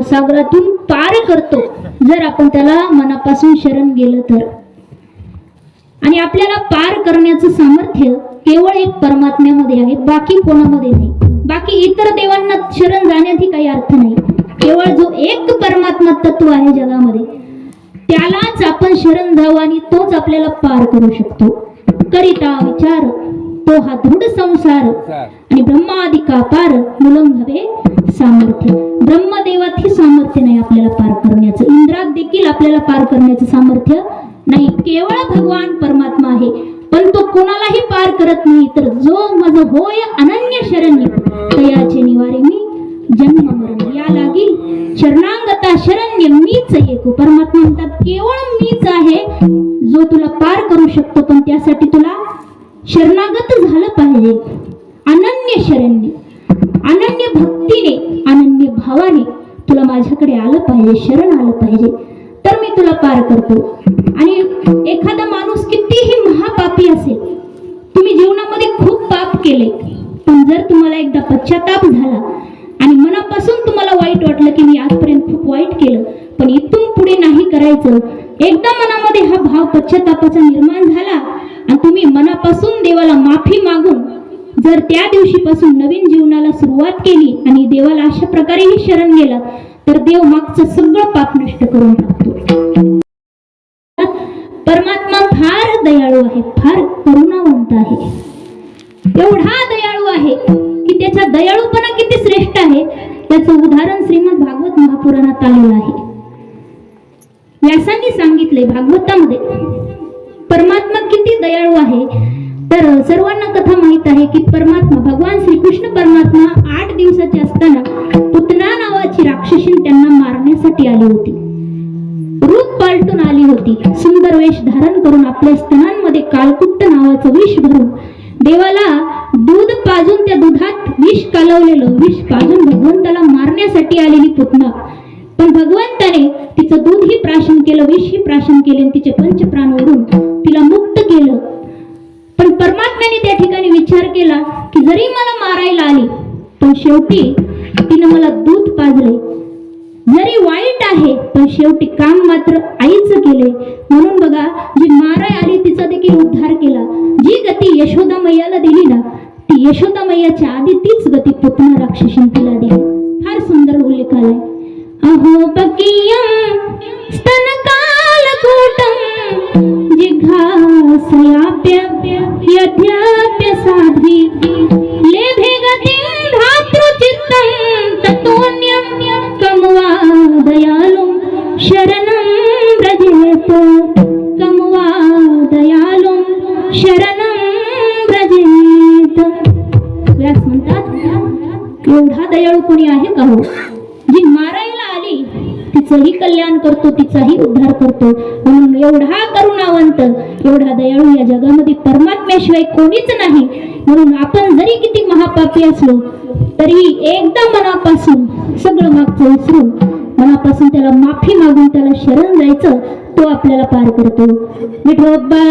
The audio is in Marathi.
भवसागरातून पार करतो जर आपण त्याला मनापासून शरण गेलं तर. आणि आपल्याला पार करण्याचं सामर्थ्य केवळ एक परमात्म्यामध्ये आहे, बाकी कोणामध्ये नाही. बाकी इतर देवांना शरण जाण्याची काही अर्थ नाही. केवळ जो एक परमात्मा तत्व आहे जगामध्ये त्यालाच आपण शरण जाऊ आणि तोच आपल्याला पार करू शकतो. करिता विचार तो हा दृढ संसार आणि ब्रह्मादिका पार मुलंघवे सामर्थ्य. ब्रह्मदेवात ही सामर्थ्य नाही आपल्याला पार करण्याचं, इंद्रात देखील आपल्याला पार करण्याचं सामर्थ्य नाही. केवळ भगवान परमात्मा आहे, पण तो कोणालाही पार करत नाही. तर जो माझ होय अनन्य शरण्य तयाचे निवारे मी जन्म मरण या लागी शरणांगता शरण्य मीच एक. परमात्मा म्हणतात केवळ मीच आहे जो तुला पार करू शकतो, पण त्यासाठी तुला शरणागत झालं पाहिजे. अनन्य शरण्य, अनन्य भक्तीने, अनन्य भावाने तुला माझ्याकडे आलं पाहिजे, शरण आलं पाहिजे, तर मी तुला पार करतो. आणि एखादा माणूस कितीही महापापी असेल, तुम्ही जीवनामध्ये खूप पाप केले, पण जर तुम्हाला एकदा पश्चाताप झाला आणि मनापासून तुम्हाला वाईट वाटलं की मी आजपर्यंत खूप वाईट केलं पण इथून पुढे नाही करायचं, एकदा मनामध्ये हा भाव पश्चातापाचा निर्माण झाला आणि तुम्ही मनापासून देवाला माफी मागून जर त्या दिवशीपासून नवीन जीवनाला सुरुवात केली आणि देवाला अशा प्रकारेही शरण गेला तर देव मागचं सगळं पाप नष्ट करून टाकतो. परमात्मा फार दयाळू आहे, फार करुणावंत आहे. एवढा दयाळू आहे की त्याचा दयाळूपणा किती श्रेष्ठ आहे त्याचं उदाहरण श्रीमद भागवत महापुराणात आलेलं आहे. व्यासांनी सांगितले भागवतामध्ये परमात्मा किती दयाळू आहे. तर सर्वांना कथा माहित आहे की परमात्मा भगवान श्रीकृष्ण परमात्मा 8 दिवसाचे असताना पुतना नावाची राक्षसी त्यांना मारण्यासाठी आली होती. रूप पालटून आली होती, सुंदर वेश धारण करून आपल्या स्तनांमध्ये कालकुट्ट नावाचं विष भरून देवाला दूध पाजून त्या दुधात विष कालवलेलं विष पाजून भगवंताला मारण्यासाठी आलेली पुतना. पण भगवंताने तिचं दूधही प्राशन केलं, विषही प्राशन केले, तिचे पंचप्राण ओढून तिला मुक्त केलं. पण परमात्म्याने त्या ठिकाणी विचार केला की जरी मला मारायला आली पण शेवटी तिने मला दूध पाजले, जरी वाईट आहे पण शेवटी काम मात्र आईच केले. म्हणून बघा, जी माराय आली तिचा देखील उद्धार केला. जी गती यशोदा मैयाला दिली ना, ती यशोदा मैयाच्या आधी तीच गती पुतना राक्षसीने तिला दिली. फार सुंदर उल्लेख आलाय. अहो बकीयम स्तनकालकूटम जिघासयाप्य यद्याप्य साधी लेभे गतिं धातृचित्तं ततोऽन्यं कमवा दयालुं शरणं व्रजेत. कमवा दयालुं शरणं व्रजेत. व्यास म्हणतात एवढा दयाळू कोणी आहे का हो, जी मारायला आली तिचंही कल्याण करतो, तिचाही उद्धार करतो. म्हणून एवढा करुणावंत, एवढा दयाळू या जगामध्ये परमात्म्याशिवाय कोणीच नाही. म्हणून आपण जरी किती महापापी असलो तरी एकदा मनापासून सगळं मागचं विसरून मनापासून त्याला माफी मागून त्याला शरण जायचं, तो आपल्याला पार करतो. विठोबा